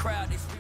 crowd, they scream.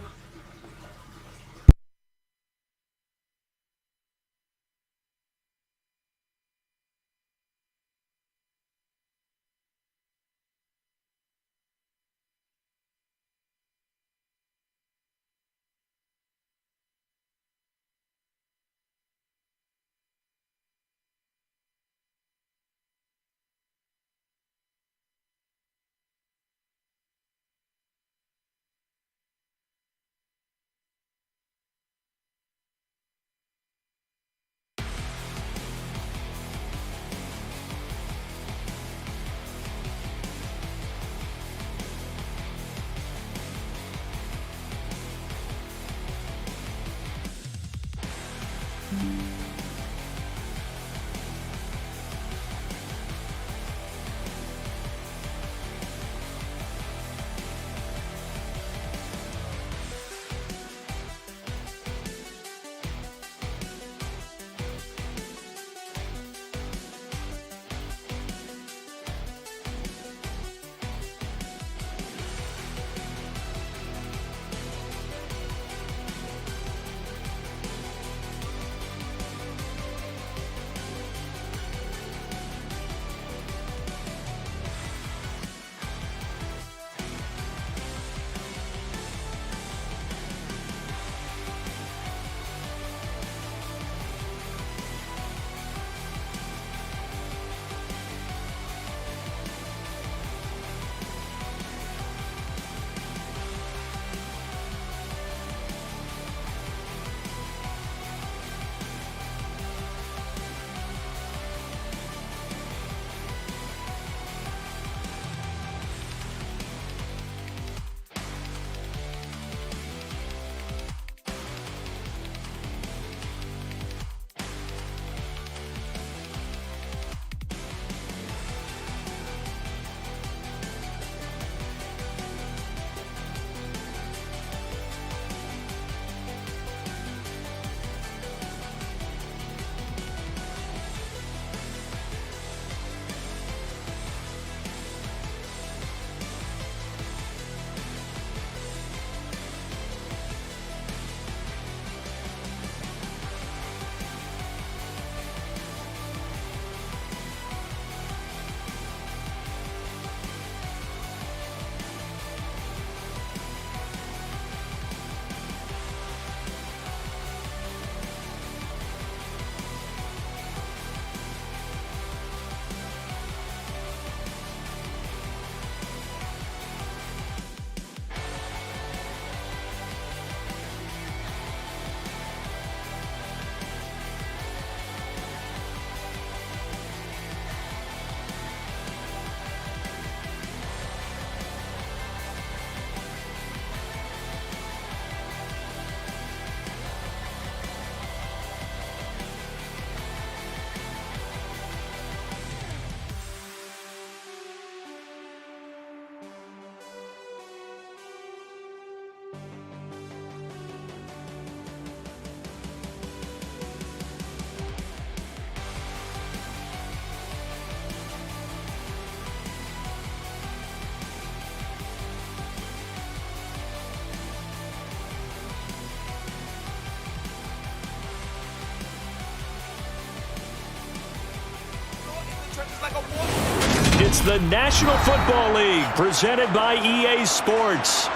It's the National Football League presented by EA Sports.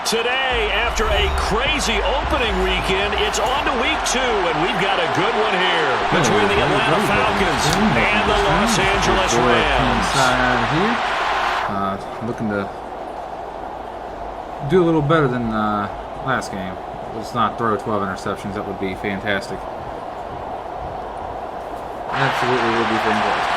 Today, after a crazy opening weekend, it's on to week 2, and we've got a good one here between the Atlanta Falcons and the Los Angeles Rams. Looking to do a little better than last game. Let's not throw 12 interceptions. That would be fantastic. Absolutely would be fantastic.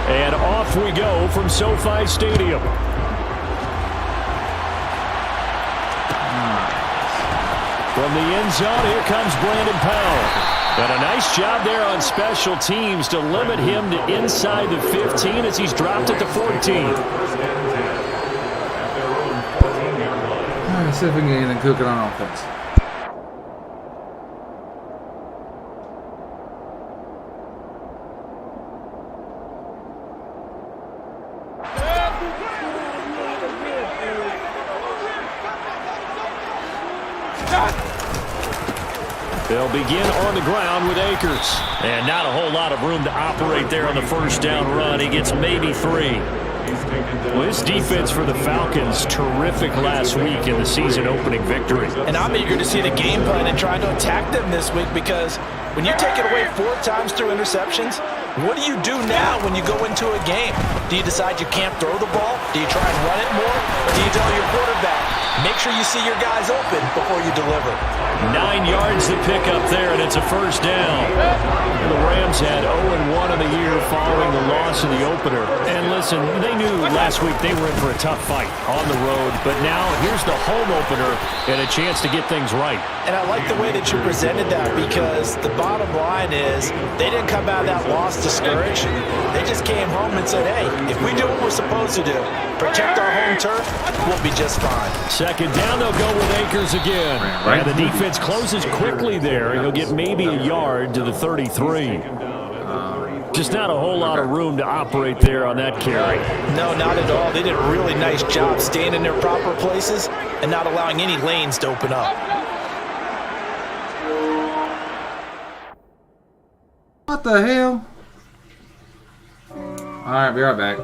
And off we go from SoFi Stadium. From the end zone, here comes Brandon Powell. And a nice job there on special teams to limit him to inside the 15 as he's dropped it to 14. Let's see if we can get anything cooking on offense. They'll begin on the ground with Akers. And not a whole lot of room to operate there on the first down run. He gets maybe 3. Well, this defense for the Falcons, terrific last week in the season-opening victory. And I'm eager to see the game plan and try to attack them this week, because when you take it away 4 times through interceptions, what do you do now when you go into a game? Do you decide you can't throw the ball? Do you try and run it more? Or do you tell your quarterback, make sure you see your guys open before you deliver? 9 yards to pick up there, and it's a first down. The Rams had 0-1 in the year following the loss in the opener. And listen, they knew last week they were in for a tough fight on the road, but now here's the home opener and a chance to get things right. And I like the way that you presented that, because the bottom line is they didn't come out of that loss discouraged. They just came home and said, hey, if we do what we're supposed to do, protect our home turf, we'll be just fine. Second down, they'll go with Akers again. And the defense closes quickly there. He'll get maybe a yard to the 33. Just not a whole lot of room to operate there on that carry. No, not at all. They did a really nice job staying in their proper places and not allowing any lanes to open up. What the hell? Alright, be right back.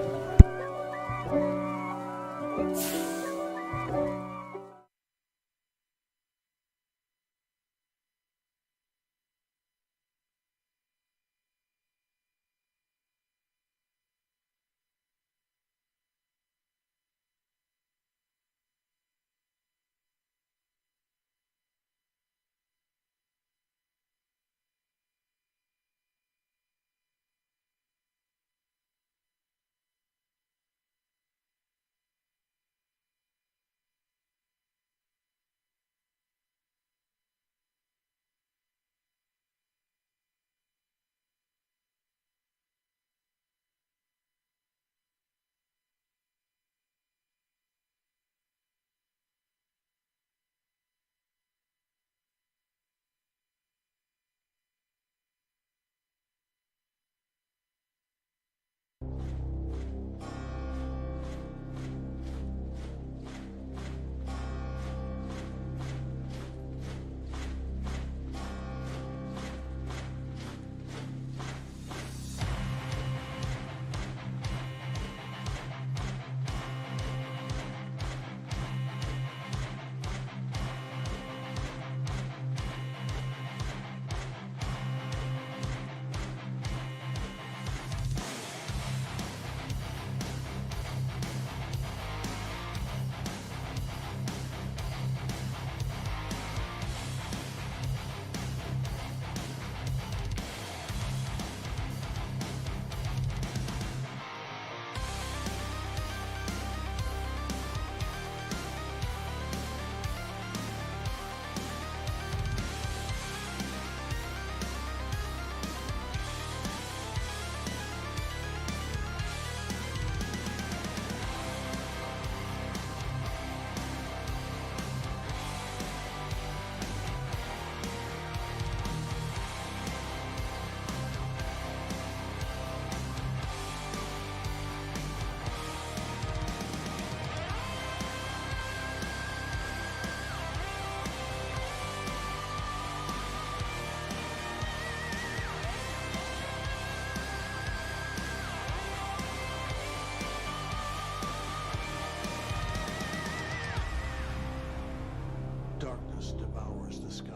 Darkness devours the sky.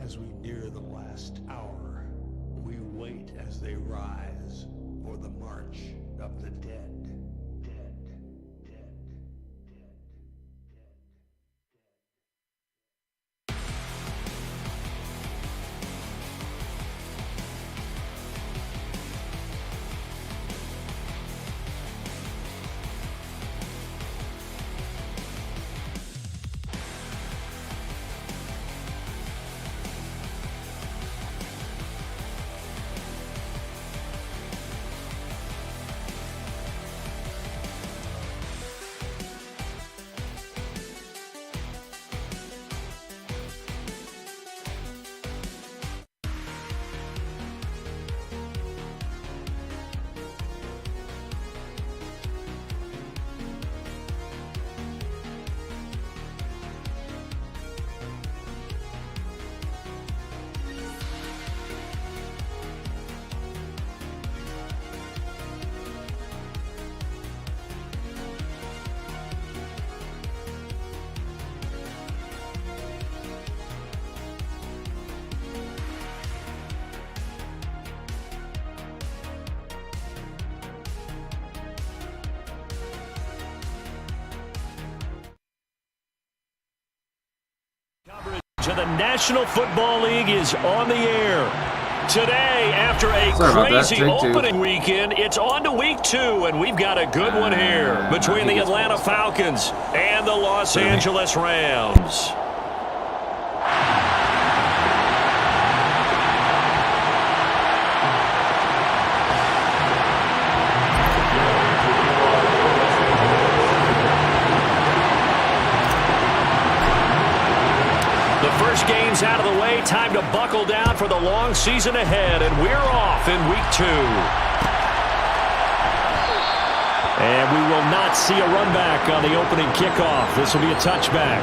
As we near the last hour, we wait as they rise for the march of the dead. National Football League is on the air. Today, after a crazy opening weekend, it's on to week 2, and we've got a good one here between the Atlanta Falcons and the Los Angeles Rams. First game's out of the way. Time to buckle down for the long season ahead, and we're off in week 2. And we will not see a run back on the opening kickoff. This will be a touchback.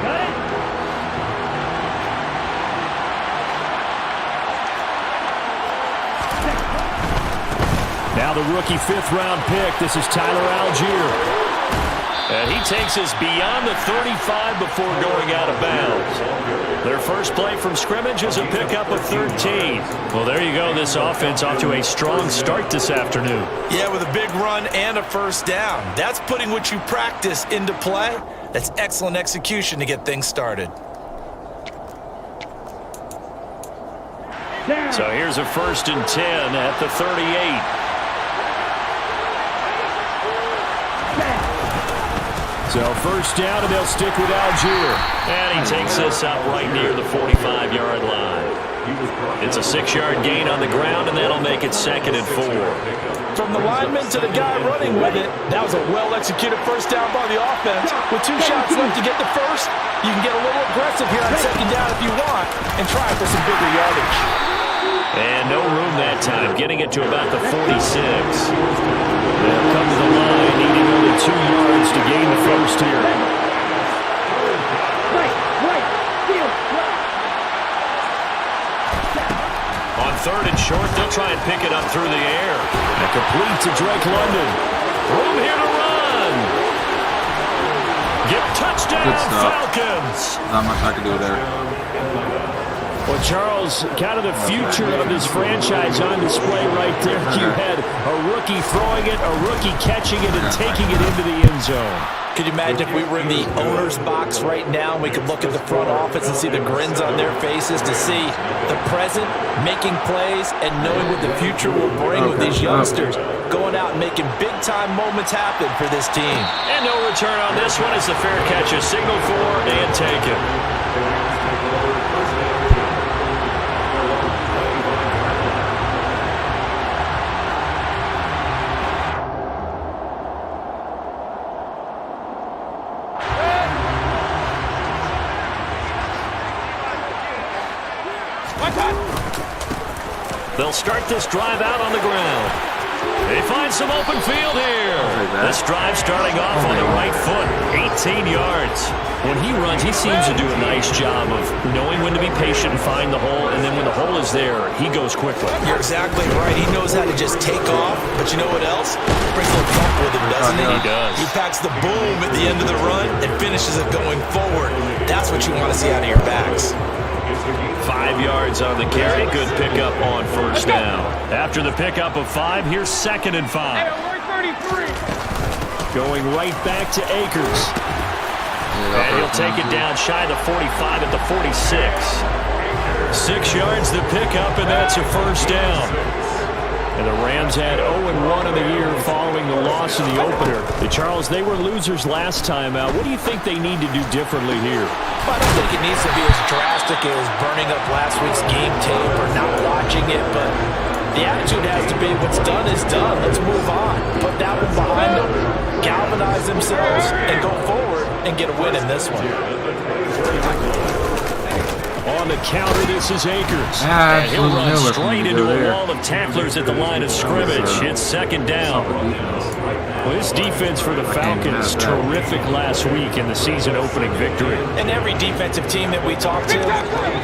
Got it. Now the rookie 5th-round pick. This is Tyler Algier. And he takes us beyond the 35 before going out of bounds. Their first play from scrimmage is a pickup of 13. Well, there you go. This offense off to a strong start this afternoon. Yeah, with a big run and a first down. That's putting what you practice into play. That's excellent execution to get things started. So here's a 1st and 10 at the 38. So first down, and they'll stick with Algier. And he takes this up right near the 45-yard line. It's a 6-yard gain on the ground, and that'll make it 2nd and 4. From the lineman to the guy running with it, that was a well-executed first down by the offense. With 2 shots left to get the first, you can get a little aggressive here on 2nd down if you want and try for some bigger yardage. And no room that time, getting it to about the 46. They'll come to the line, needing only 2 yards to gain the first here. On 3rd and short, they'll try and pick it up through the air. And complete to Drake London. Room here to run. Get touchdown, Falcons. Not much I can do there. Well, Charles, kind of the future of this franchise on display right there. You had a rookie throwing it, a rookie catching it, and taking it into the end zone. Could you imagine if we were in the owner's box right now and we could look at the front office and see the grins on their faces to see the present, making plays, and knowing what the future will bring with these youngsters going out and making big-time moments happen for this team. And no return on this one as the fair catch is signaled for and taken. They'll start this drive out on the ground. They find some open field here. This drive starting off on the right foot, 18 yards. When he runs, he seems to do a nice job of knowing when to be patient and find the hole, and then when the hole is there, he goes quickly. You're exactly right. He knows how to just take off, but you know what else? Brings a little bump with him, doesn't he? He does. He packs the boom at the end of the run and finishes it going forward. That's what you want to see out of your backs. 5 yards on the carry. Good pickup on first down. After the pickup of 5, here's 2nd and 5. Going right back to Akers. And he'll take it down shy of the 45 at the 46. 6 yards the pickup, and that's a first down. And the Rams had 0-1 in the year following the loss in the opener. Charles, they were losers last time out. What do you think they need to do differently here? I don't think it needs to be as drastic as burning up last week's game tape or not watching it, but the attitude has to be what's done is done. Let's move on. Put that one behind them, galvanize themselves, and go forward and get a win in this one. On the counter, this is Akers. And he'll run straight into a wall of tacklers at the line of scrimmage. It's 2nd down. Well, this defense for the Falcons, terrific last week in the season-opening victory. And every defensive team that we talk to,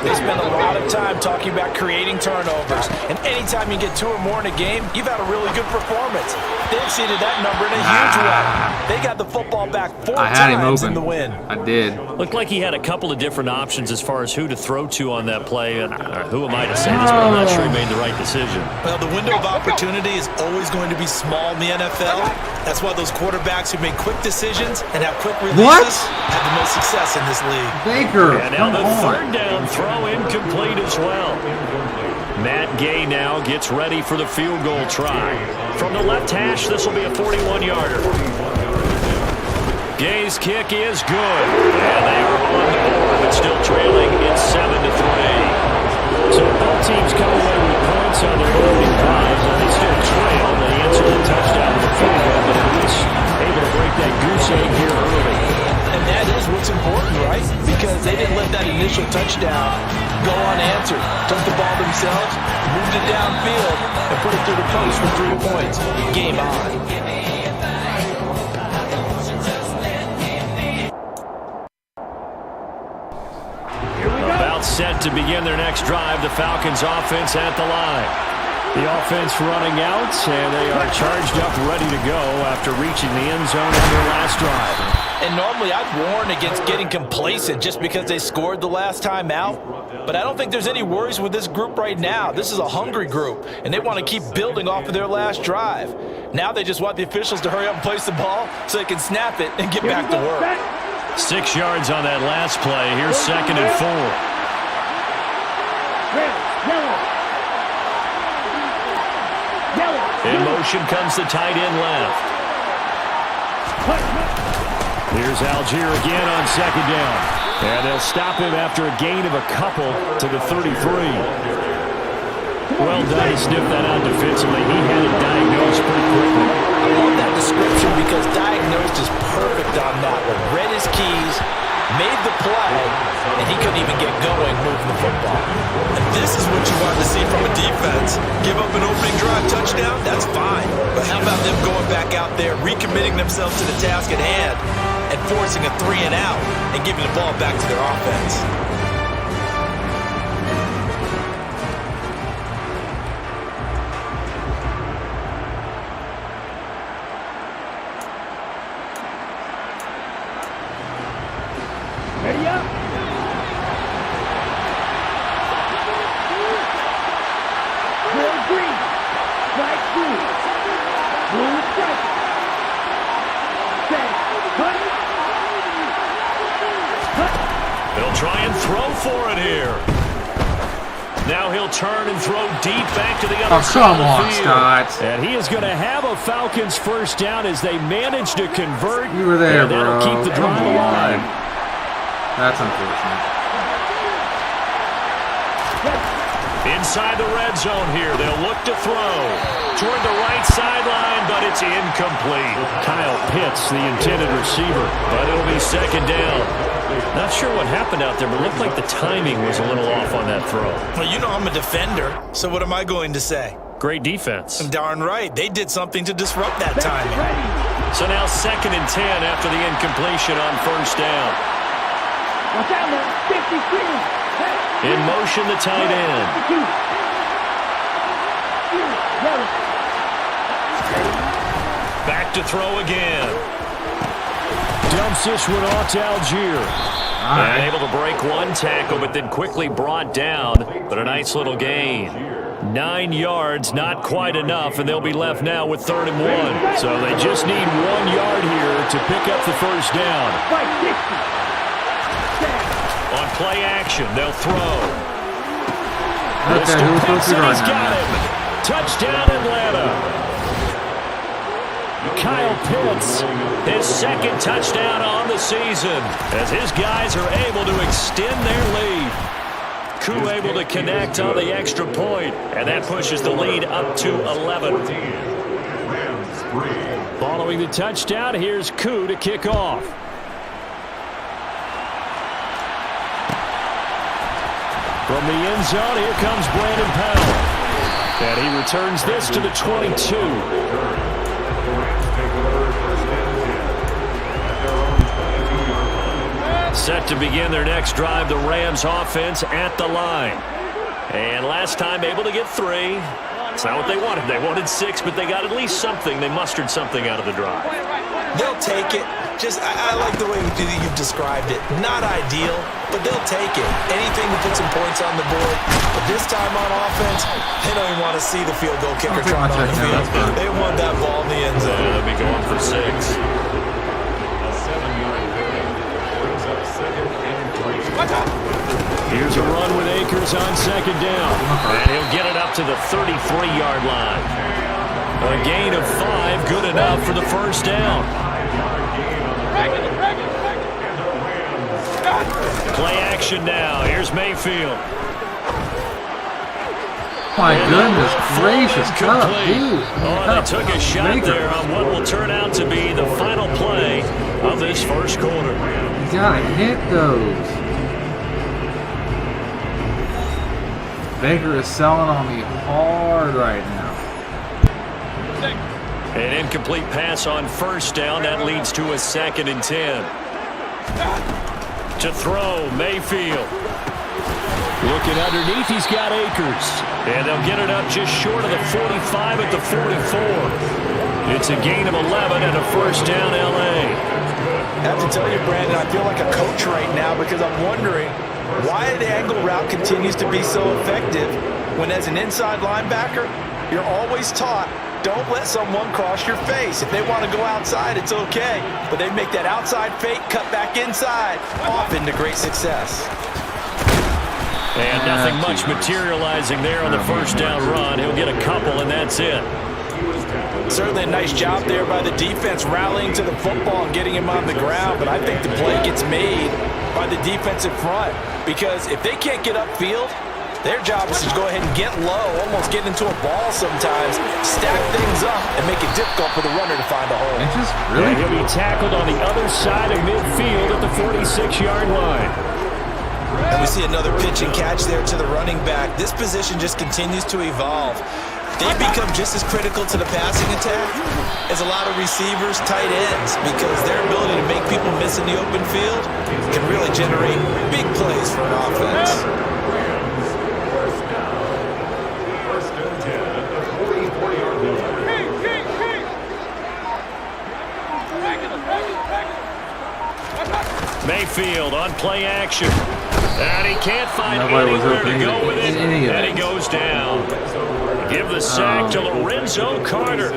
they spend a lot of time talking about creating turnovers. And anytime you get 2 or more in a game, you've had a really good performance. They exceeded that number in a huge way. They got the football back 4 times in the win. I did. Looked like he had a couple of different options as far as who to throw to on that play. And who am I to say this, but I'm not sure he made the right decision. Well, the window of opportunity is always going to be small in the NFL. That's why those quarterbacks who make quick decisions and have quick releases have the most success in this league. Baker, And now come the on. third down throw incomplete as well. Matt Gay now gets ready for the field goal try. From the left hash, this will be a 41-yarder. Gay's kick is good. And they are on the board, but still trailing. It's 7-3. So both teams come away with points on their opening drives, and they still trail. They answer the touchdown with a field goal, but at least able to break that goose egg here early. And that is what's important, right? Because they didn't let that initial touchdown go unanswered. Took the ball themselves, moved it downfield, and put it through the post for 3 points. Game on. About set to begin their next drive, the Falcons offense at the line. The offense running out, and they are charged up, ready to go after reaching the end zone on their last drive. And normally I'd warn against getting complacent just because they scored the last time out. But I don't think there's any worries with this group right now. This is a hungry group, and they want to keep building off of their last drive. Now they just want the officials to hurry up and place the ball so they can snap it and get back to work. 6 yards on that last play. Here's 2nd and 4. In motion comes the tight end left. Here's Algier again on 2nd down. And they'll stop him after a gain of a couple to the 33. Well done to sniff that out defensively. He had it diagnosed pretty quickly. I love that description because diagnosed is perfect on that one. Read his keys, made the play, and he couldn't even get going moving the football. And this is what you want to see from a defense. Give up an opening drive touchdown, that's fine. But how about them going back out there, recommitting themselves to the task at hand, and forcing a 3 and out, and giving the ball back to their offense. Ready up. Blue green. Strike blue. Blue strike. Set. Cut. They'll try and throw for it here. Now he'll turn and throw deep back to the other side of the field. Scott. And he is going to have a Falcons first down as they manage to convert. You were there, and that'll bro. keep the drive Come on. alive. That's unfortunate. Inside the red zone here, they'll look to throw toward the right sideline, but it's incomplete. Kyle Pitts, the intended receiver, but it'll be 2nd down. Not sure what happened out there, but it looked like the timing was a little off on that throw. Well, you know I'm a defender, so what am I going to say? Great defense. Darn right, they did something to disrupt that timing. So now 2nd and 10 after the incompletion on 1st down. Watch out, man. 53. In motion, the tight end. Back to throw again. Dumps this one off to Algier. And able to break one tackle, but then quickly brought down. But a nice little gain. 9 yards, not quite enough, and they'll be left now with 3rd and 1. So they just need 1 yard here to pick up the first down. On play action, they'll throw. Okay, who was supposed to be He's running got that? him. Touchdown, Atlanta. Kyle Pitts, his 2nd touchdown on the season, as his guys are able to extend their lead. Koo able to connect on the extra point, and that pushes the lead up to 11. Following the touchdown, here's Koo to kick off. From the end zone, here comes Brandon Powell. And he returns this to the 22. Set to begin their next drive, the Rams offense at the line. And last time able to get 3. It's not what they wanted. They wanted 6, but they got at least something. They mustered something out of the drive. They'll take it. I like the way you've described it. Not ideal, but they'll take it. Anything to put some points on the board. But this time on offense, they don't even want to see the field goal kicker trying on the field. They want that ball in the end zone. Yeah, they'll be going for 6. Here's a run with Akers on 2nd down. And he'll get it up to the 33-yard line. A gain of 5, good enough for the first down. Play action now. Here's Mayfield. My goodness gracious, tough dude. Oh, they took a shot there on what will turn out to be the final play of this first quarter. You gotta hit those. Baker is selling on me hard right now. An incomplete pass on first down. That leads to a 2nd and 10. To throw, Mayfield. Looking underneath, he's got Akers. And they'll get it up just short of the 45 at the 44. It's a gain of 11 and a first down, L.A. I have to tell you, Brandon, I feel like a coach right now because I'm wondering why the angle route continues to be so effective when as an inside linebacker, you're always taught, don't let someone cross your face. If they want to go outside, it's okay. But they make that outside fake, cut back inside, often to great success. And nothing much materializing there on the first down run. He'll get a couple, and that's it. Certainly a nice job there by the defense rallying to the football and getting him on the ground. But I think the play gets made by the defensive front because if they can't get upfield, their job is to go ahead and get low, almost get into a ball sometimes, stack things up, and make it difficult for the runner to find a hole. And just really, he'll be tackled on the other side of midfield at the 46-yard line. And we see another pitch and catch there to the running back. This position just continues to evolve. They've become just as critical to the passing attack as a lot of receivers, tight ends, because their ability to make people miss in the open field can really generate big plays for an offense. Mayfield on play action. And he can't find Nobody was anywhere to open go with it. in And he goes down. Give the sack to Lorenzo Carter.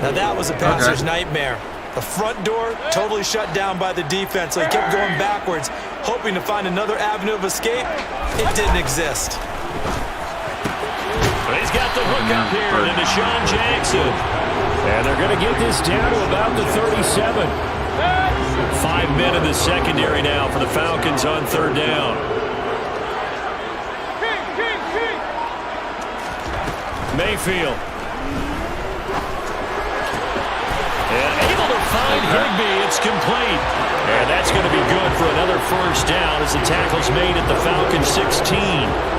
Now that was a passer's nightmare. The front door totally shut down by the defense, so he kept going backwards, hoping to find another avenue of escape. It didn't exist. But he's got the hook up here to Deshaun Jackson. And they're going to get this down to about the 37. 5 men in the secondary now for the Falcons on 3rd down. Mayfield. And able to find Higbee. It's complete. And that's going to be good for another first down as the tackle's made at the Falcons 16.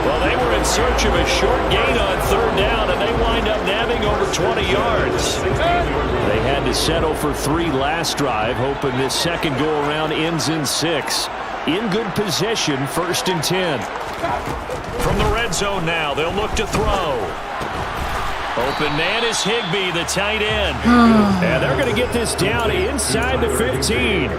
Well, they were in search of a short gain on 3rd down, and they wind up nabbing over 20 yards. They had to settle for 3 last drive, hoping this second go-around ends in 6. In good position, 1st and 10. From the red zone now, they'll look to throw. Open man is Higbee, the tight end. And they're going to get this down inside the 15.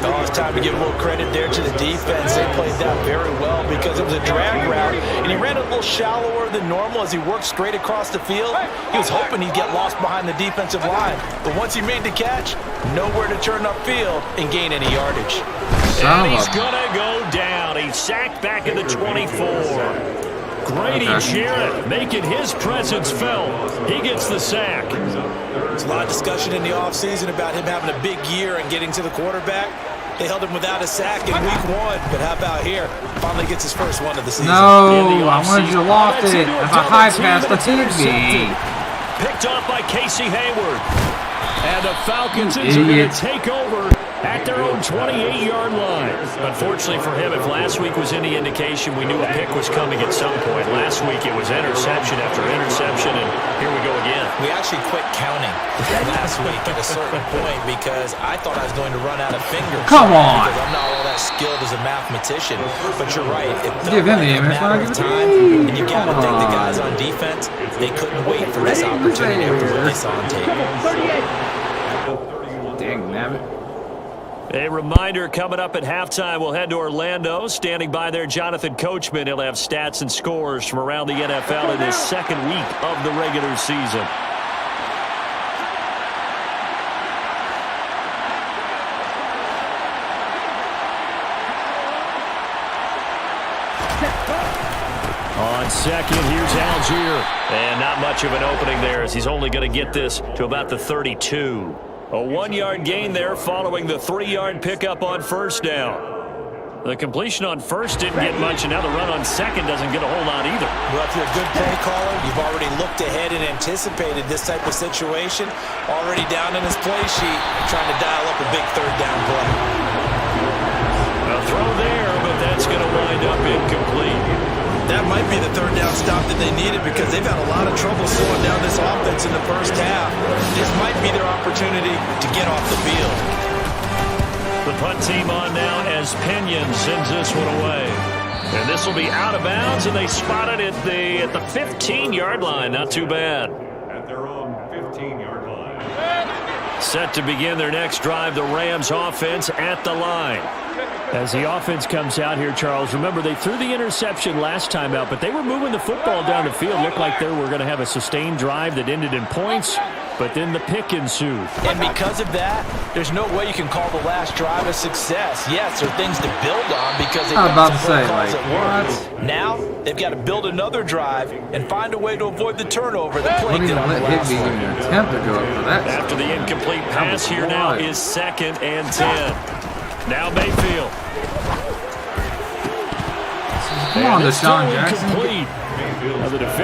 Oh, it's time to give a little credit there to the defense. They played that very well because it was a drag route, and he ran a little shallower than normal as he worked straight across the field. He was hoping he'd get lost behind the defensive line, but once he made the catch, nowhere to turn upfield and gain any yardage. And he's going to go down. He's sacked back at the 24. Grady Jarrett making his presence felt. He gets the sack. There's a lot of discussion in the offseason about him having a big year and getting to the quarterback. They held him without a sack in week 1, but how about here? Finally gets his first one of the season. No, I wanted you to loft it. That's a high pass to Higbee. Picked off by Casey Hayward. And the Falcons are going to take over at their own 28-yard line. Unfortunately for him, if last week was any indication, we knew a pick was coming at some point. Last week it was interception after interception, and here we go again. We actually quit counting last week at a certain point because I thought I was going to run out of fingers. Come on. Because I'm not all that skilled as a mathematician. But you're right. It felt Give him like the a image. matter of time. And you got to think the guys on defense, they couldn't wait for this opportunity after what they saw on tape. 38. Dang, nabbit. A reminder coming up at halftime, we'll head to Orlando. Standing by there, Jonathan Coachman. He'll have stats and scores from around the NFL in his second week of the regular season. On second, here's Algier. And not much of an opening there as he's only going to get this to about the 32. A 1-yard gain there following the 3-yard pickup on first down. The completion on first didn't get much, and now the run on second doesn't get a whole lot either. Well, if you're a good play caller, you've already looked ahead and anticipated this type of situation. Already down in his play sheet, trying to dial up a big third down play. A throw there, but that's going to wind up incomplete. That might be the third down stop that they needed because they've had a lot of trouble slowing down this offense in the first half. This might be their opportunity to get off the field. The punt team on now as Pinion sends this one away. And this will be out of bounds, and they spot it at the 15-yard line. Not too bad. At their own 15-yard line. Set to begin their next drive, the Rams offense at the line. As the offense comes out here, Charles, remember they threw the interception last time out, but they were moving the football down the field. Looked like they were going to have a sustained drive that ended in points, but then the pick ensued. And because of that, there's no way you can call the last drive a success. Yes, there are things to build on because they've got some play calls at work. Now, they've got to build another drive and find a way to avoid the turnover that plagued it on the last one. Even attempt to go up for that. After the incomplete pass here now is 2nd and 10. Now Mayfield. Come on, Deshaun Jackson.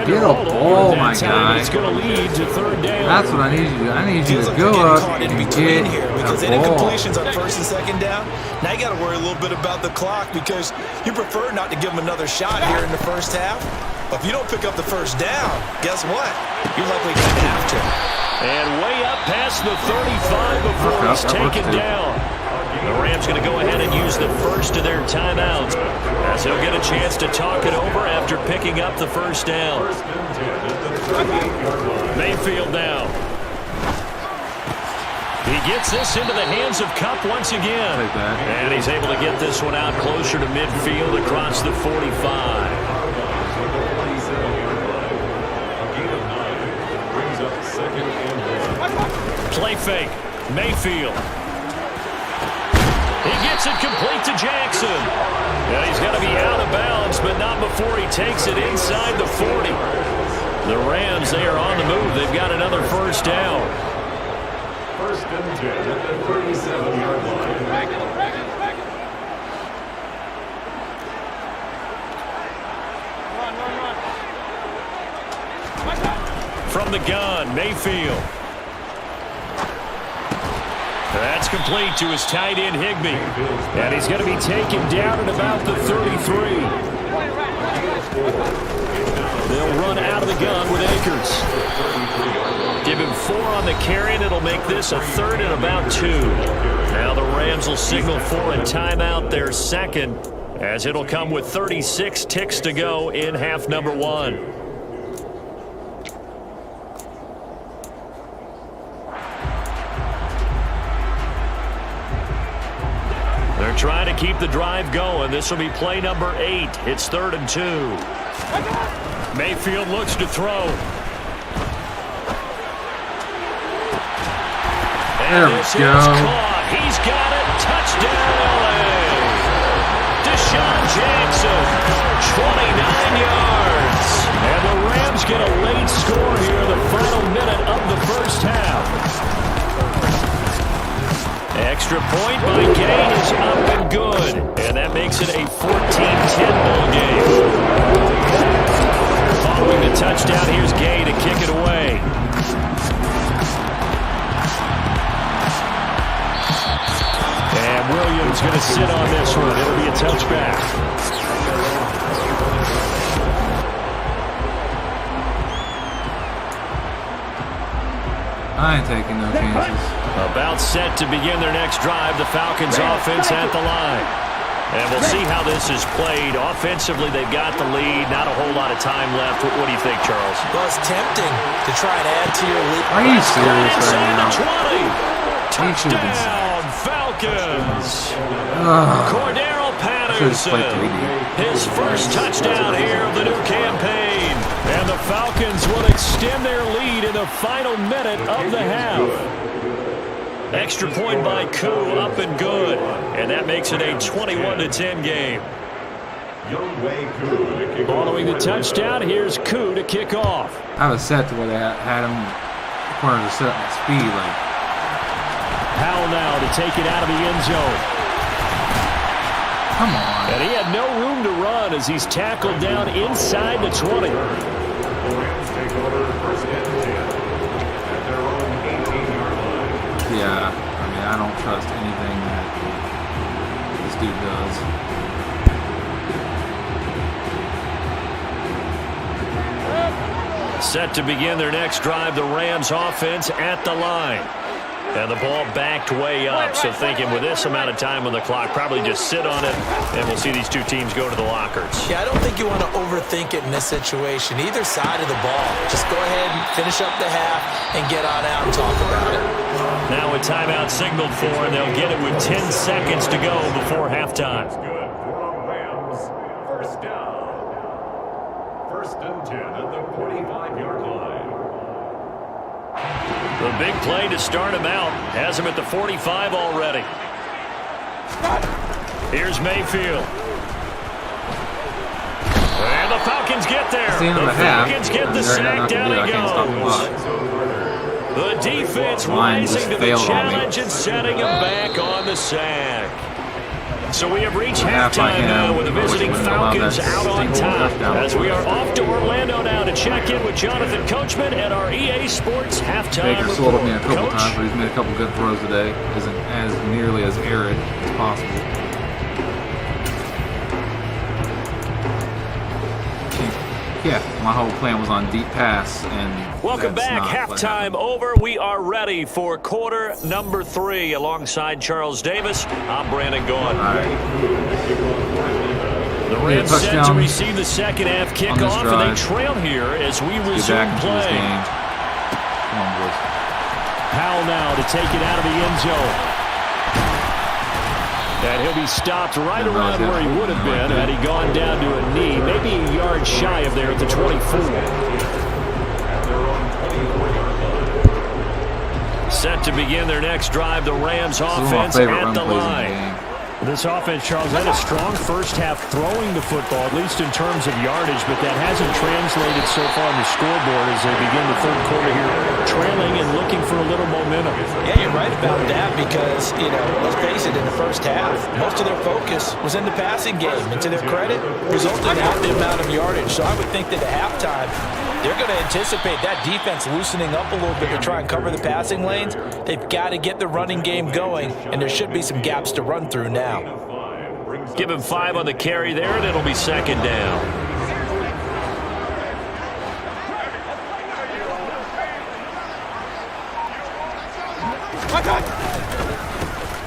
Get a ball, my guy. It's going to lead to third down. That's what I need you to do. I need you to Like go you're up getting and caught in get between here because a any ball. completions on first and second down. Now you got to worry a little bit about the clock because you prefer not to give them another shot here in the first half. But if you don't pick up the first down, guess what? You're likely going to have to. And way up past the 35 before he's taken down. The Rams going to go ahead and use the first of their timeouts as he'll get a chance to talk it over after picking up the first down. Mayfield now. He gets this into the hands of Kupp once again. And he's able to get this one out closer to midfield across the 45. Play fake. Mayfield. He gets it complete to Jackson. And he's going to be out of bounds, but not before he takes it inside the 40. The Rams, they are on the move. They've got another first down. 1st and 10 at the 37-yard line. From the gun, Mayfield. That's complete to his tight end, Higbee. And he's going to be taken down at about the 33. They'll run out of the gun with Akers. Give him 4 on the carry, and it'll make this a 3rd and about 2. Now the Rams will signal for a timeout, their second, as it'll come with 36 ticks to go in half number 1. They're trying to keep the drive going. This will be play number 8. It's 3rd and 2. Mayfield looks to throw. There we go. Caught. He's got it. Touchdown, LA. Deshaun Jackson, 29 yards. And the Rams get a late score here in the final minute of the first half. Extra point by Gay is up and good. And that makes it a 14-10 ball game. Following the touchdown, here's Gay to kick it away. He's going to sit on this one. It'll be a touchback. I ain't taking no chances. About set to begin their next drive. The Falcons offense at the line. And we'll see how this is played. Offensively, they've got the lead. Not a whole lot of time left. What do you think, Charles? Well, it's tempting to try and add to your lead. Are you serious right now? Touchdown, Falcons. Cordero Patterson. His first touchdown here of the new campaign. And the Falcons will extend their lead in the final minute of the half. Extra point by Koo, up and good. And that makes it a 21-10 game. Following the touchdown, here's Koo to kick off. I was set to where they had him according to set speed. Like. Powell now to take it out of the end zone. Come on. And he had no room to run as he's tackled down inside the 20. Yeah, I mean, I don't trust anything that this dude does. Set to begin their next drive, the Rams offense at the line. And the ball backed way up, so thinking with this amount of time on the clock, probably just sit on it, and we'll see these two teams go to the lockers. Yeah, I don't think you want to overthink it in this situation. Either side of the ball. Just go ahead and finish up the half and get on out and talk about it. Now a timeout signaled for, and they'll get it with 10 seconds to go before halftime. Good for Rams. First down. First and 10 at the 45-yard line. The big play to start him out. Has him at the 45 already. Here's Mayfield. And the Falcons get there. The Falcons get the sack. Down he goes. The defense rising to the challenge and setting him back on the sack. So we have reached halftime now with the visiting Falcons out on top. As we are off to Orlando now to check in with Jonathan Coachman at our EA Sports halftime Baker slowed me a couple times, but he's made a couple good throws today. Isn't as nearly as arid as possible. Yeah, my whole plan was on deep pass, and welcome back. Halftime over. We are ready for quarter number 3. Alongside Charles Davis, I'm Brandon Gaughan. Right. The Rams set to receive the second half kickoff, and they trail here as we resume play. Come on, boys. Powell now to take it out of the end zone. And he'll be stopped right around where he would have been had he gone down to a knee, maybe a yard shy of there at the 24. Set to begin their next drive, the Rams offense at the line. This offense, Charles, had a strong first half throwing the football, at least in terms of yardage, but that hasn't translated so far on the scoreboard as they begin the third quarter here, trailing and looking for a little momentum. Yeah, you're right about that because, let's face it, in the first half, most of their focus was in the passing game. And to their credit, resulted in half the amount of yardage. So I would think that at halftime, they're going to anticipate that defense loosening up a little bit to try and cover the passing lanes. They've got to get the running game going, and there should be some gaps to run through now. Give him 5 on the carry there, and it'll be second down.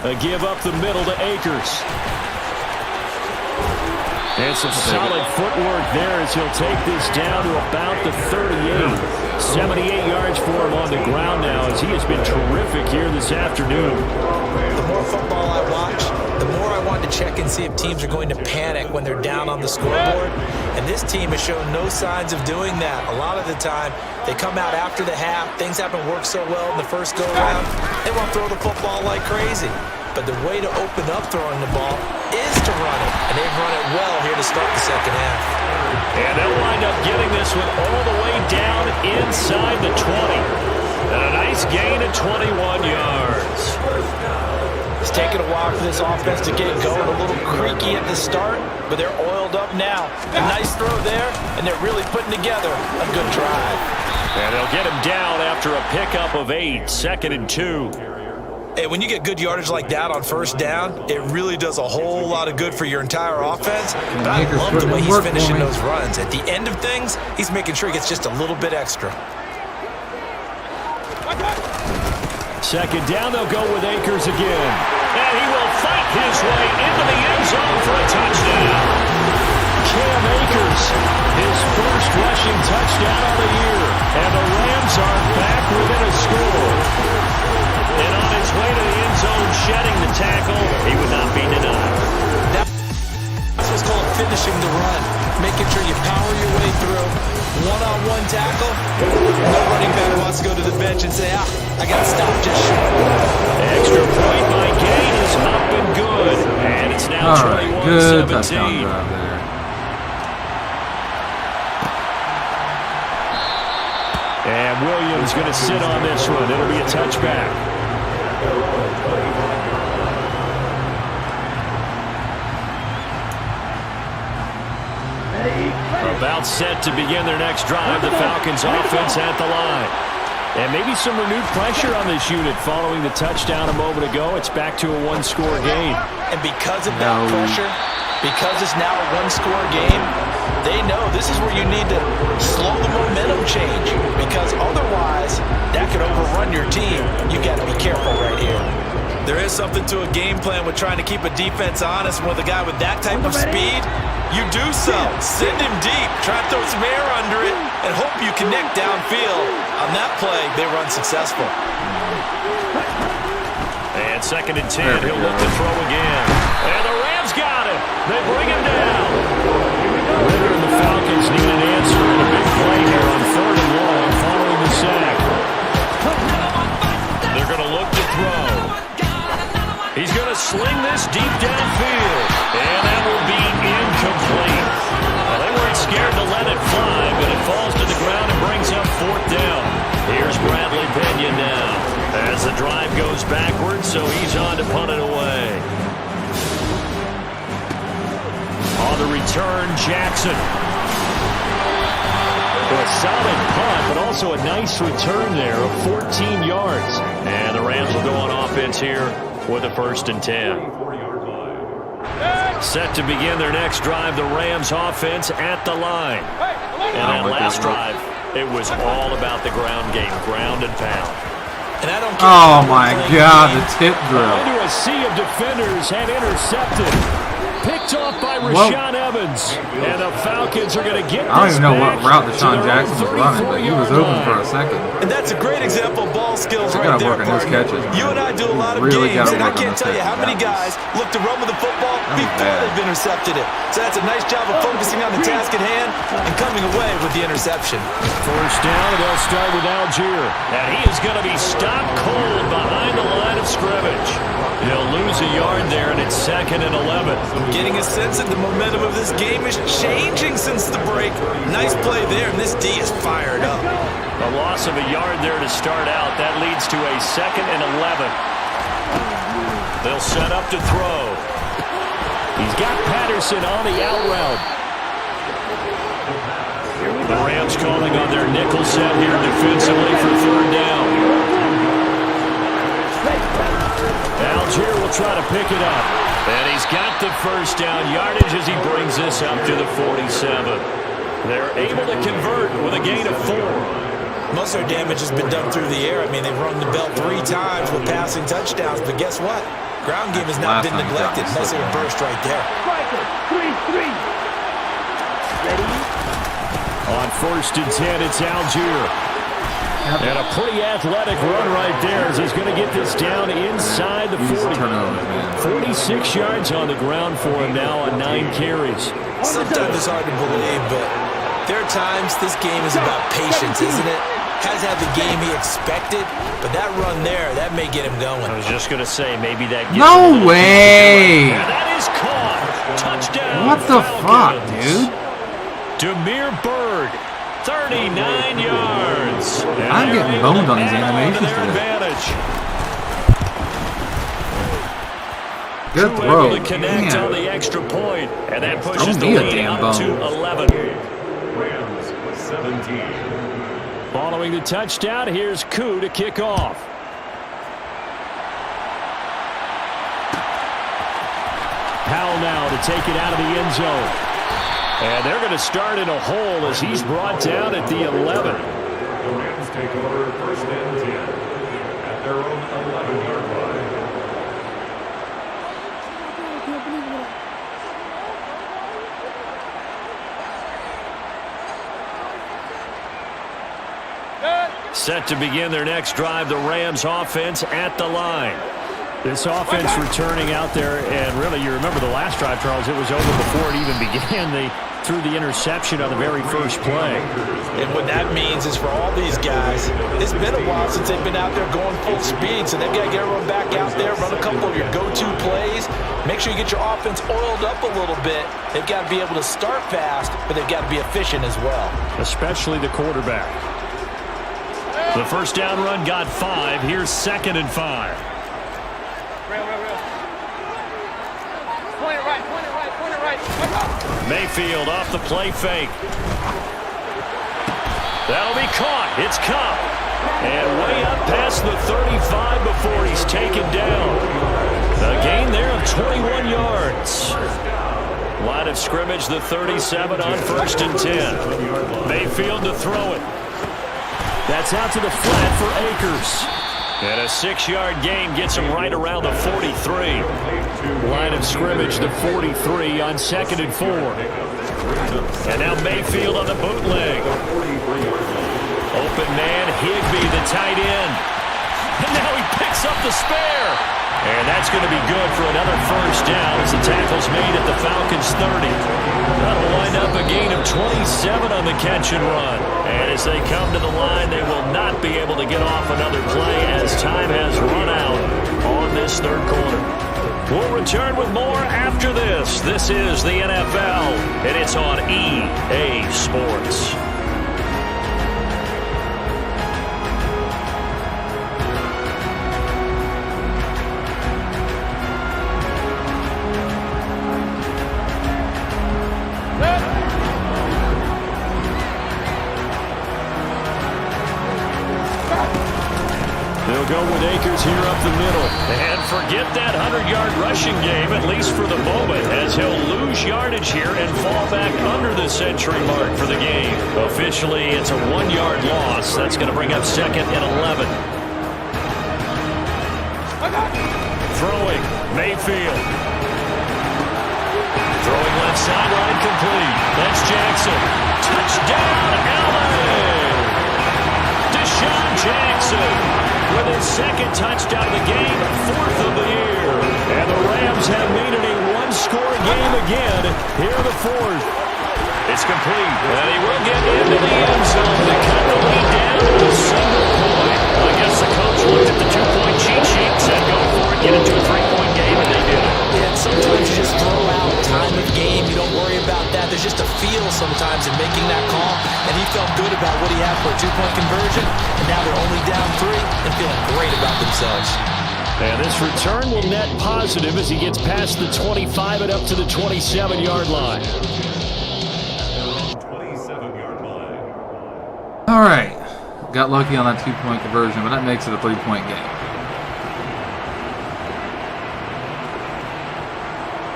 A give up the middle to Akers. And some solid footwork there as he'll take this down to about the 38. 78 yards for him on the ground now as he has been terrific here this afternoon. The more football I watch, the more I want to check and see if teams are going to panic when they're down on the scoreboard. And this team has shown no signs of doing that. A lot of the time, they come out after the half. Things haven't worked so well in the first go-around. They want to throw the football like crazy. But the way to open up throwing the ball is to run it. And they've run it well here to start the second half. And they'll wind up getting this one all the way down inside the 20. And a nice gain of 21 yards. It's taken a while for this offense to get going. A little creaky at the start, but they're oiled up now. A nice throw there, and they're really putting together a good drive. And they'll get him down after a pickup of 8. Second and 2. Hey, when you get good yardage like that on first down, it really does a whole lot of good for your entire offense. But I love the way he's finishing those runs. At the end of things, he's making sure he gets just a little bit extra. Second down, they'll go with Akers again. And he will fight his way into the end zone for a touchdown. Cam Akers, his first rushing touchdown of the year. And the Rams are back within a score. And on his way to the end zone, shedding the tackle, he would not be denied. That's what's called finishing the run. Making sure you power your way through. One-on-one tackle. No running back wants to go to the bench and say, I got to stop just short. Extra point by Gain is up and good. And it's now 21-17. Good touchdown drive there. And Williams going to sit on this one. It'll be a touchback. About set to begin their next drive. The Falcons offense at the line. And maybe some renewed pressure on this unit following the touchdown a moment ago. It's back to a one-score game. And because of that pressure, because it's now a one-score game, they know this is where you need to slow the momentum change. Because otherwise, that could overrun your team. You got to be careful right here. There is something to a game plan with trying to keep a defense honest. With a guy with that type of speed, you do so. Send him deep. Try to throw some air under it and hope you connect downfield. On that play, they run successful. And 2nd and 10. He'll look to throw again. And the Rams got it. They bring him down. Ritter and the Falcons need an answer in a big play here on 3rd and long following the sack. They're going to look to throw. He's going to sling this deep downfield. And that will be incomplete. Well, they weren't scared to let it fly, but it falls to the ground and brings up 4th down. Here's Bradley Pena now. As the drive goes backwards, so he's on to punt it away. On the return, Jackson. A solid punt, but also a nice return there of 14 yards. And the Rams will go on offense here with a 1st and 10. Set to begin their next drive, the Rams offense at the line. And that last drive, it was all about the ground game, ground and pound. And I don't oh my God, the tip drill. Under a sea of defenders and intercepted. Picked off by Rashaan Evans. And the Falcons are going to get this I don't even know what route Deshaun Jackson was running, but he was open for a second. And that's a great example of ball skills right there, work on those catches. You and I do a lot of games, and I can't tell you how many guys look to run with the football before they've intercepted it. So that's a nice job of focusing on the task at hand and coming away with the interception. 1st down, and they'll start with Algier. And he is going to be stopped cold behind the line of scrimmage. He'll lose a yard there, and it's 2nd and 11. I'm getting a sense that the momentum of this game is changing since the break. Nice play there, and this D is fired up. A loss of a yard there to start out. That leads to a 2nd and 11. They'll set up to throw. He's got Patterson on the out route. The Rams calling on their nickel set here defensively for 3rd down. Algier will try to pick it up. And he's got the 1st down yardage as he brings this up to the 47. They're able to convert with a gain of 4. Most of their damage has been done through the air. I mean, they've rung the bell 3 times with passing touchdowns, but guess what? Ground game has not been neglected. Nice little burst right there. Striker, 3-3. Ready? On 1st and 10, it's Algier. And a pretty athletic run right there as he's going to get this down inside the 40. 46 yards on the ground for him now on 9 carries. Sometimes it's hard to believe, but there are times this game is about patience, isn't it? Has had the game he expected, but that run there, that may get him going. I was just going to say, maybe that gets no way! And that is caught. Touchdown. What the fuck, dude? Demir Bird, 39 yards. And I'm getting boned on these animations today. Good throw. Able to connect on the extra point, and that pushes the lead up to 11. Rams 17. Following the touchdown, here's Koo to kick off. Powell now to take it out of the end zone. And they're going to start in a hole as he's brought down at the 11. The Rams take over 1st and 10 at their own 11-yard line. Set to begin their next drive, the Rams offense at the line. This offense returning out there, and really, you remember the last drive, Charles, it was over before it even began. They threw the interception on the very first play. And what that means is for all these guys, it's been a while since they've been out there going full speed, so they've got to get everyone back out there, run a couple of your go-to plays, make sure you get your offense oiled up a little bit. They've got to be able to start fast, but they've got to be efficient as well. Especially the quarterback. The first down run got 5. Here's 2nd and 5. Point it right. Mayfield off the play fake. That'll be caught. It's Cup. And way up past the 35 before he's taken down. A gain there of 21 yards. Line of scrimmage, the 37 on 1st and 10. Mayfield to throw it. That's out to the flat for Akers. And a 6-yard gain gets him right around the 43. Line of scrimmage, the 43 on 2nd and 4. And now Mayfield on the bootleg. Open man, Higbee, the tight end. And now he picks up the spare. And that's going to be good for another first down as the tackle's made at the Falcons' 30. That'll wind up a gain of 27 on the catch and run. And as they come to the line, they will not be able to get off another play as time has run out on this 3rd quarter. We'll return with more after this. This is the NFL, and it's on EA Sports. They'll go with Akers here up the middle. And forget that 100-yard rushing game, at least for the moment, as he'll lose yardage here and fall back under the century mark for the game. Officially, it's a 1-yard loss. That's going to bring up 2nd and 11. Throwing, Mayfield. Throwing left sideline, complete. That's Jackson. Touchdown, LA! Deshaun Jackson with his 2nd touchdown of the game, 4th of the year. And the Rams have made it a 1-score game again here in the 4th. It's complete, and he will get into the end zone to cut the lead down to a single point. I guess the coach looked at the 2-point cheat sheet, said go for it, get into a 3-point game, and they did it. Yeah, and sometimes you just throw out time of game. You don't worry about that. There's just a feel sometimes in making that call, and he felt good about what he had for a 2-point conversion, and now they're only down 3 and feeling great about themselves. And this return will net positive as he gets past the 25 and up to the 27-yard line. 27-yard line. All right. Got lucky on that 2-point conversion, but that makes it a 3-point game.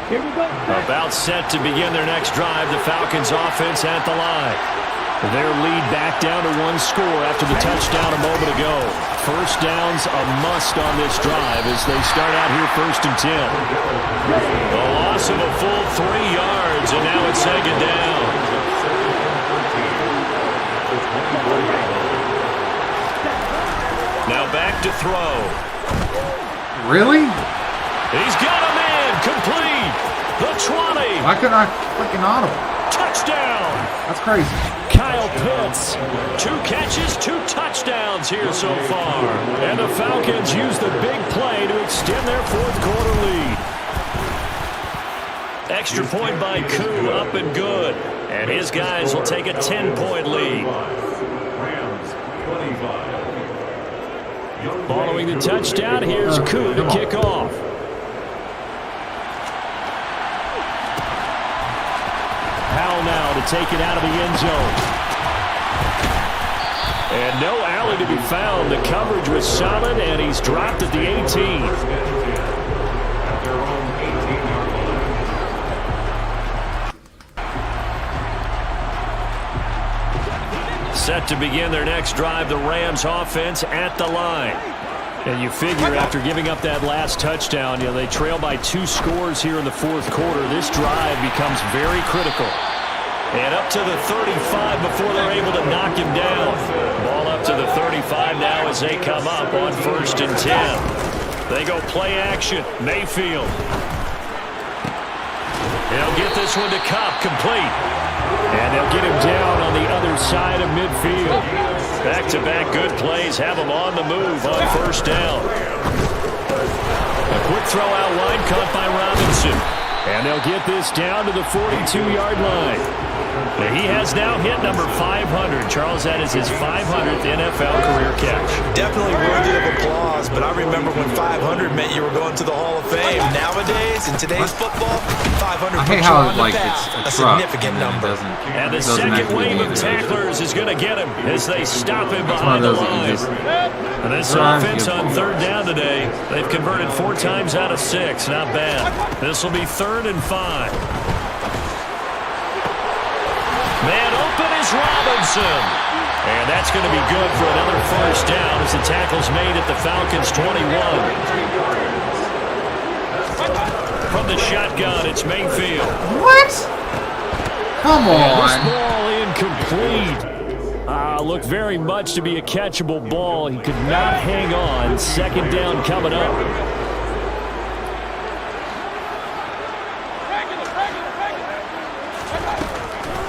Here we go. About set to begin their next drive, the Falcons offense at the line. Their lead back down to 1 score after the touchdown a moment ago. First down's a must on this drive as they start out here 1st and 10. A loss of a full 3 yards, and now it's 2nd down. Now back to throw. Really? He's got him in, complete. The 20. Why couldn't I freaking audible? Touchdown. That's crazy. Kyle Pitts, 2 catches, 2 touchdowns here so far. And the Falcons use the big play to extend their 4th quarter lead. Extra point by Koo, up and good. And his guys will take a 10-point lead. Rams 25. Following the touchdown, here's Koo to kick off. Powell now to take it out of the end zone. And no alley to be found. The coverage was solid, and he's dropped at the 18. Set to begin their next drive, the Rams offense at the line. And you figure after giving up that last touchdown, they trail by 2 scores here in the fourth quarter. This drive becomes very critical. And up to the 35 before they're able to knock him down. Ball up to the 35 now as they come up on 1st and 10. They go play action. Mayfield. They'll get this one to Cup, complete. And they'll get him down on the other side of midfield. Back-to-back good plays have him on the move on 1st down. A quick throw out wide caught by Robinson. And they'll get this down to the 42-yard line. And he has now hit number 500. Charles, that is his 500th NFL career catch. Definitely worthy of applause, but I remember when 500 meant you were going to the Hall of Fame. Nowadays, in today's football, 500 I hate puts you how on the it's path, a a truck, significant and number. And the second wave of tacklers is going to get him as they stop him behind the line. And this offense on 3rd down today, they've converted 4 times out of 6. Not bad. This will be 3rd and 5. Man open is Robinson. And that's going to be good for another 1st down as the tackle's made at the Falcons' 21. From the shotgun, it's Mayfield. What? Come on. This ball incomplete. Looked very much to be a catchable ball. He could not hang on. 2nd down coming up.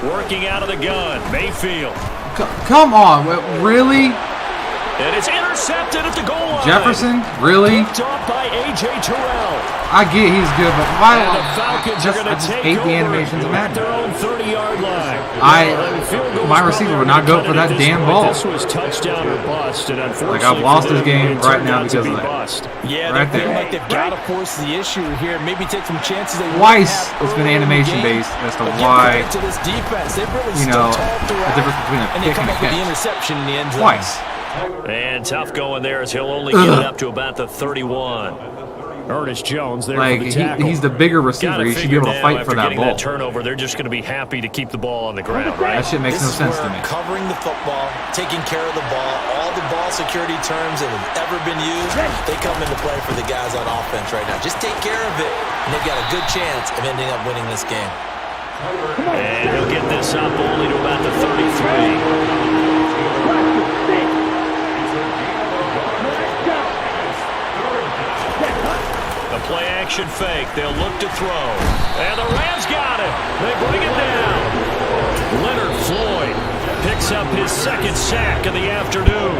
Working out of the gun, Mayfield. Come on, really? And it's intercepted at the goal line. Jefferson, really? Picked off by A.J. Terrell. I get he's good, but why? And the Falcons are going to take hate the over animations of at Madden. their own 30-yard line. My receiver would not go for that damn ball. This was touchdown or bust, and unfortunately, I've lost this game right now because of that. Bust. Yeah, right they feel there. like they've got to force the issue here. Maybe take some chances. Twice it's been animation based as to why, to this defense, they've really you know, stood tall the throughout, difference between a and they pick come and a up with the catch. interception in the end zone. Twice. And tough going there as he'll only get it up to about the 31. Ernest Jones there for the tackle. He's the bigger receiver. He should be able to fight for that ball. That turnover, they're just going to be happy to keep the ball on the ground, right? That shit makes no sense to me. Covering the football, taking care of the ball, all the ball security terms that have ever been used, they come into play for the guys on offense right now. Just take care of it, and they've got a good chance of ending up winning this game. And he'll get this up only to about the 33. A play-action fake. They'll look to throw. And the Rams got it. They bring it down. Leonard Floyd picks up his 2nd sack of the afternoon.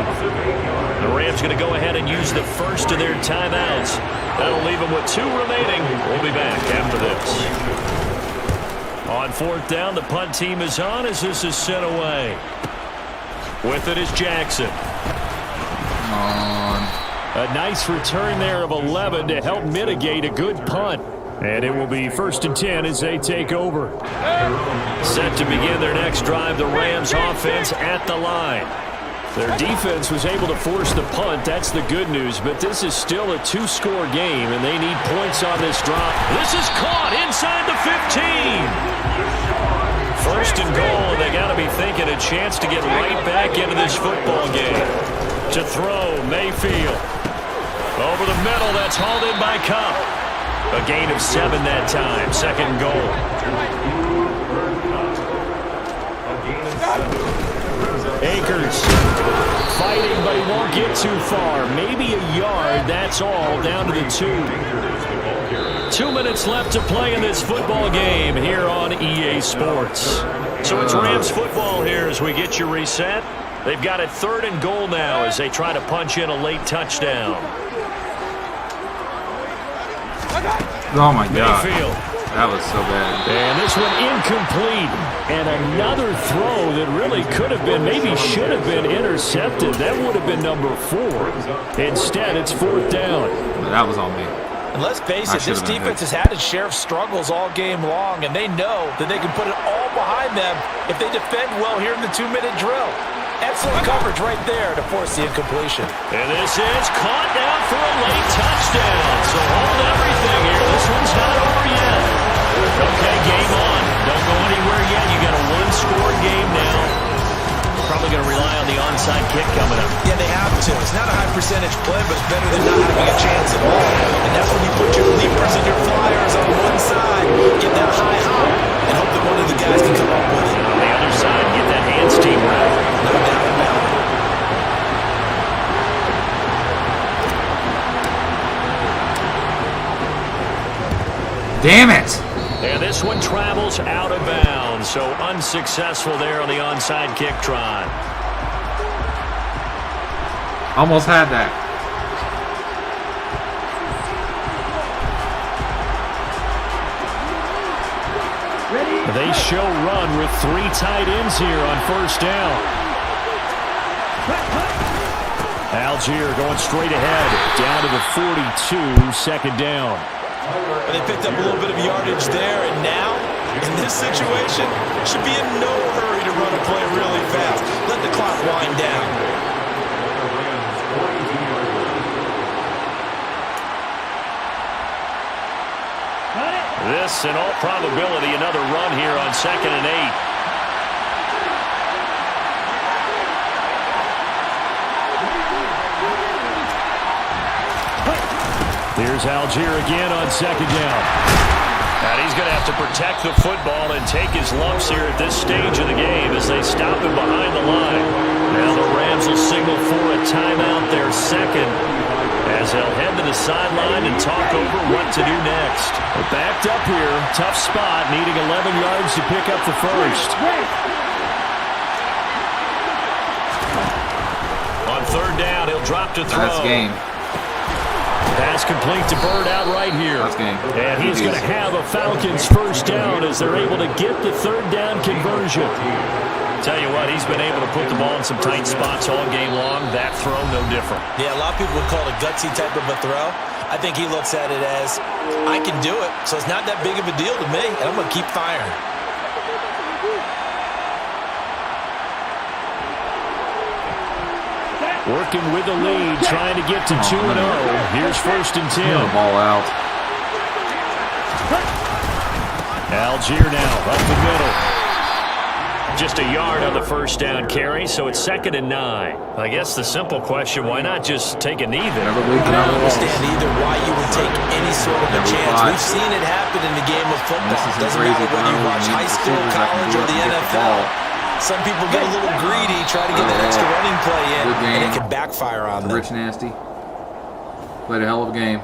The Rams going to go ahead and use the first of their timeouts. That'll leave them with 2 remaining. We'll be back after this. On 4th down, the punt team is on as this is sent away. With it is Jackson. Come on. A nice return there of 11 to help mitigate a good punt. And it will be 1st and 10 as they take over. Set to begin their next drive, the Rams offense at the line. Their defense was able to force the punt. That's the good news. But this is still a 2-score game, and they need points on this drive. This is caught inside the 15. 1st and goal, and they got to be thinking a chance to get right back into this football game. To throw, Mayfield. Over the middle, that's hauled in by Cup. A gain of 7 that time. 2nd goal. Akers fighting, but he won't get too far. Maybe a yard, that's all, down to the 2. 2 minutes left to play in this football game here on EA Sports. So it's Rams football here as we get you reset. They've got it 3rd and goal now as they try to punch in a late touchdown. Oh my God. Mayfield. That was so bad. And this one incomplete. And another throw that really could have been, maybe should have been intercepted. That would have been number 4. Instead, it's 4th down. That was on me. And let's face it, this defense has had its share of struggles all game long, and they know that they can put it all behind them if they defend well here in the 2-minute drill. Excellent coverage right there to force the incompletion. And this is caught down for a late touchdown. So hold everything here. This one's not over yet. Okay, game on. Don't go anywhere yet. You got a 1-score game now. Probably going to rely too. It's not a high percentage play, but it's better than not having a chance at all. And that's when you put your leapers and your flyers on one side, get that high hop, and hope that one of the guys can come up with it. On the other side, get that hands team right. No doubt about it. Damn it! And this one travels out of bounds, so unsuccessful there on the onside kick try. Almost had that. They show run with 3 tight ends here on first down. Algier going straight ahead, down to the 42, second down. And they picked up a little bit of yardage there, and now, in this situation, should be in no hurry to run a play really fast. Let the clock wind down. This, in all probability, another run here on 2nd and 8. Here's Algier again on 2nd down. And he's going to have to protect the football and take his lumps here at this stage of the game as they stop him behind the line. Now the Rams will signal for a timeout, their second, as they'll head to the sideline and talk over what to do next. They're backed up here, tough spot, needing 11 yards to pick up the first. On 3rd down, he'll drop to throw. That's game. Pass complete to Bird out right here. That's game. And he's going to have a Falcons first down as they're able to get the 3rd down conversion. Tell you what, he's been able to put the ball in some tight spots all game long. That throw, no different. Yeah, a lot of people would call it a gutsy type of a throw. I think he looks at it as, I can do it, so it's not that big of a deal to me, and I'm going to keep firing. Working with the lead, trying to get to 2-0. Here's 1st and 10. Ball out. Algier now, up the middle. Just a yard on the first down carry, so it's 2nd and 9. I guess the simple question, why not just take a knee there? I don't understand either why you would take any sort of a chance. We've seen it happen in the game of football. It doesn't matter whether you watch high school, college, or the NFL. Some people get a little greedy, try to get that extra running play in, and it can backfire on them. Rich Nasty played a hell of a game.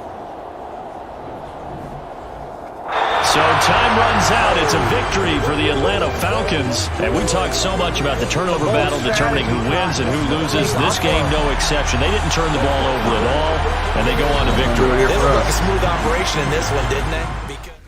So time runs out. It's a victory for the Atlanta Falcons. And we talked so much about the turnover battle determining who wins and who loses. This game, no exception. They didn't turn the ball over at all, and they go on to victory. They looked like a smooth operation in this one, didn't they? Because